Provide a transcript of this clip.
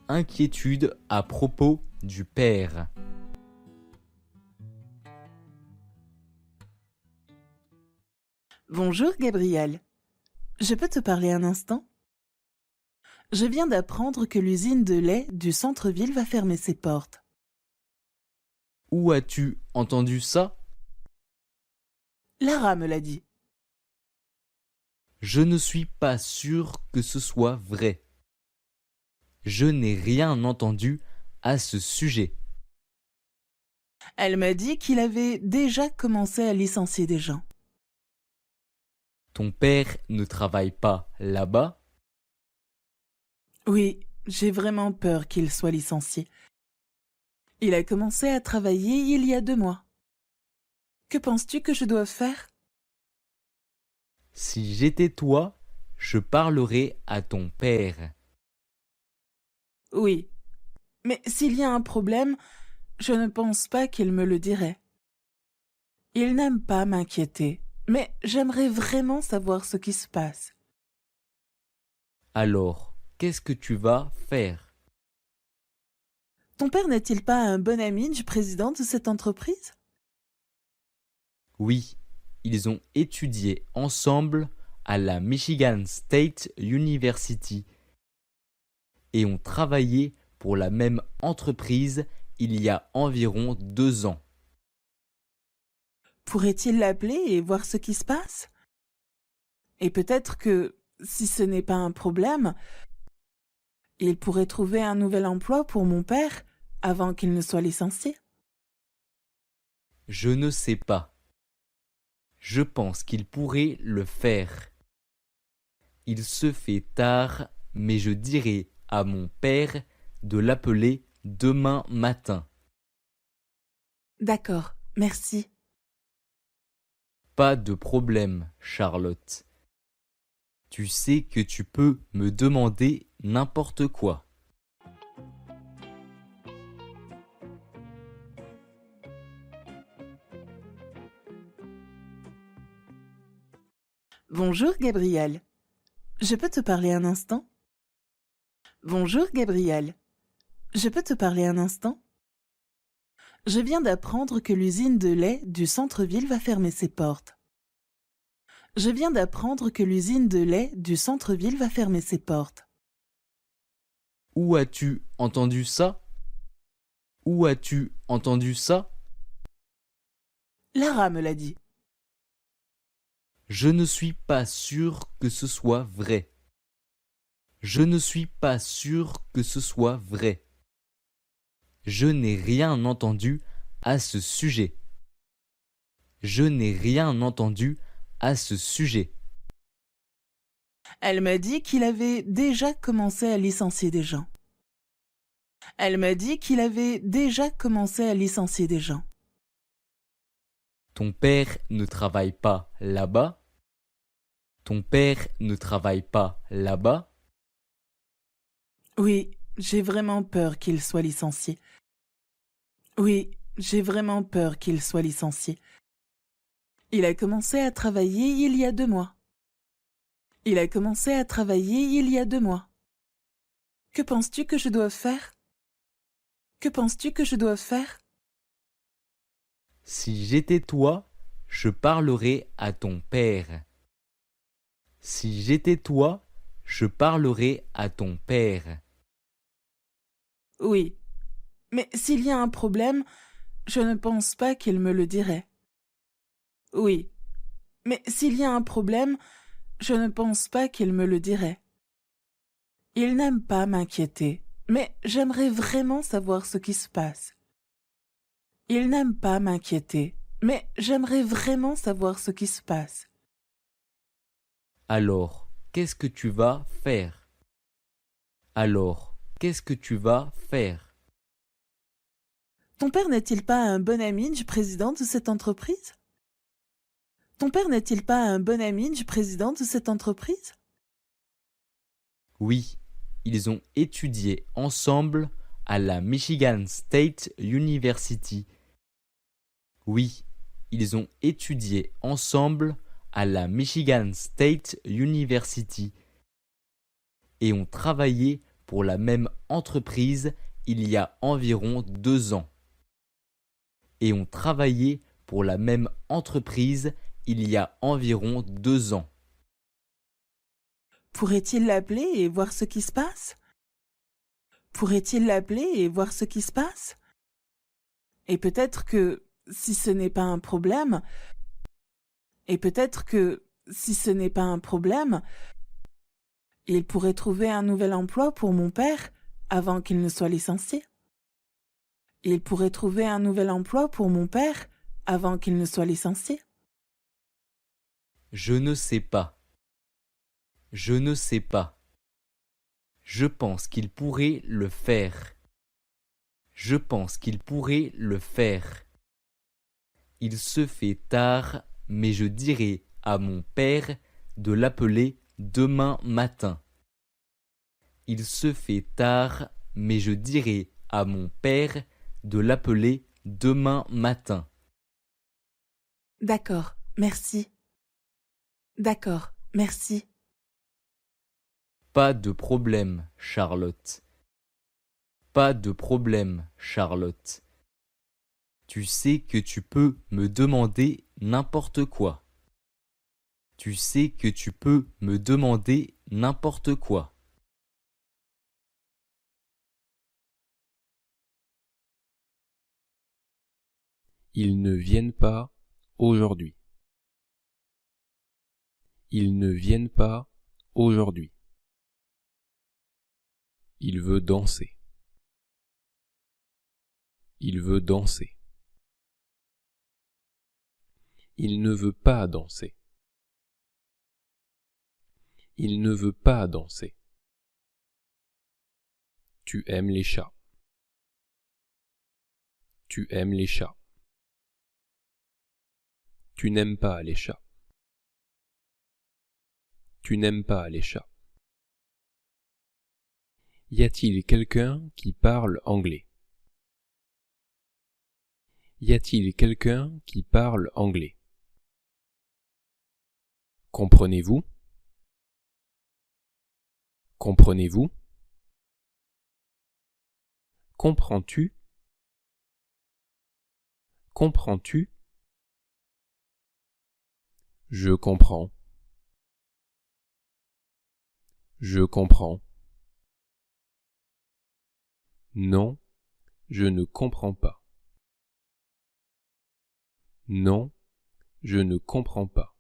inquiétude à propos du père. Bonjour Gabriel. Je peux te parler un instant? Je viens d'apprendre que l'usine de lait du centre-ville va fermer ses portes. Où as-tu entendu ça? Lara me l'a dit. Je ne suis pas sûr que ce soit vrai. Je n'ai rien entendu à ce sujet. Elle m'a dit qu'il avait déjà commencé à licencier des gens. Ton père ne travaille pas là-bas? Oui, j'ai vraiment peur qu'il soit licencié. Il a commencé à travailler il y a 2 mois. Que penses-tu que je dois faire? Si j'étais toi, je parlerais à ton père. Oui, mais s'il y a un problème, je ne pense pas qu'il me le dirait. Il n'aime pas m'inquiéter, mais j'aimerais vraiment savoir ce qui se passe. Alors, qu'est-ce que tu vas faire? Ton père n'est-il pas un bon ami du président de cette entreprise? Oui, ils ont étudié ensemble à la Michigan State University et ont travaillé pour la même entreprise il y a environ 2 ans. Pourrait-il l'appeler et voir ce qui se passe? Et peut-être que, si ce n'est pas un problème, il pourrait trouver un nouvel emploi pour mon père avant qu'il ne soit licencié. Je ne sais pas. Je pense qu'il pourrait le faire. Il se fait tard, mais je dirai à mon père de l'appeler demain matin. D'accord, merci. Pas de problème, Charlotte. Tu sais que tu peux me demander n'importe quoi. Bonjour Gabriel. Je peux te parler un instant? Bonjour Gabriel. Je peux te parler un instant? Je viens d'apprendre que l'usine de lait du centre-ville va fermer ses portes. Je viens d'apprendre que l'usine de lait du centre-ville va fermer ses portes. Où as-tu entendu ça? Où as-tu entendu ça? Lara me l'a dit. Je ne suis pas sûr que ce soit vrai. Je ne suis pas sûr que ce soit vrai. Je n'ai rien entendu à ce sujet. Je n'ai rien entendu à ce sujet. Elle m'a dit qu'il avait déjà commencé à licencier des gens. Elle m'a dit qu'il avait déjà commencé à licencier des gens. Ton père ne travaille pas là-bas? Ton père ne travaille pas là-bas? Oui, j'ai vraiment peur qu'il soit licencié. Oui, j'ai vraiment peur qu'il soit licencié. Il a commencé à travailler il y a 2 mois. Il a commencé à travailler il y a 2 mois. Que penses-tu que je dois faire? Que penses-tu que je dois faire? Si j'étais toi, je parlerais à ton père. Si j'étais toi, je parlerais à ton père. Oui, mais s'il y a un problème, je ne pense pas qu'il me le dirait. Oui, mais s'il y a un problème, je ne pense pas qu'il me le dirait. Il n'aime pas m'inquiéter, mais j'aimerais vraiment savoir ce qui se passe. Il n'aime pas m'inquiéter, mais j'aimerais vraiment savoir ce qui se passe. Alors, qu'est-ce que tu vas faire? Alors, qu'est-ce que tu vas faire? Ton père n'est-il pas un bon ami du président de cette entreprise? Ton père n'est-il pas un bon ami du président de cette entreprise? Oui, ils ont étudié ensemble à la Michigan State University. Oui, ils ont étudié ensemble à la Michigan State University et ont travaillé pour la même entreprise il y a environ 2 ans. Et ont travaillé pour la même entreprise il y a environ 2 ans. Pourrait-il l'appeler et voir ce qui se passe? Pourrait-il l'appeler et voir ce qui se passe? Et peut-être que, si ce n'est pas un problème, il pourrait trouver un nouvel emploi pour mon père avant qu'il ne soit licencié. Il pourrait trouver un nouvel emploi pour mon père avant qu'il ne soit licencié. Je ne sais pas. Je ne sais pas. Je pense qu'il pourrait le faire. Je pense qu'il pourrait le faire. Il se fait tard, mais je dirai à mon père de l'appeler demain matin. Il se fait tard, mais je dirai à mon père de l'appeler demain matin. D'accord, merci. D'accord, merci. Pas de problème, Charlotte. Pas de problème, Charlotte. Tu sais que tu peux me demander n'importe quoi. Tu sais que tu peux me demander n'importe quoi. Ils ne viennent pas aujourd'hui. Ils ne viennent pas aujourd'hui. Il veut danser. Il veut danser. Il ne veut pas danser. Il ne veut pas danser. Tu aimes les chats. Tu aimes les chats. Tu n'aimes pas les chats. Tu n'aimes pas les chats. Y a-t-il quelqu'un qui parle anglais? Y a-t-il quelqu'un qui parle anglais? Comprenez-vous? Comprenez-vous? Comprends-tu? Comprends-tu? Je comprends. Je comprends. Non, je ne comprends pas. Non, je ne comprends pas.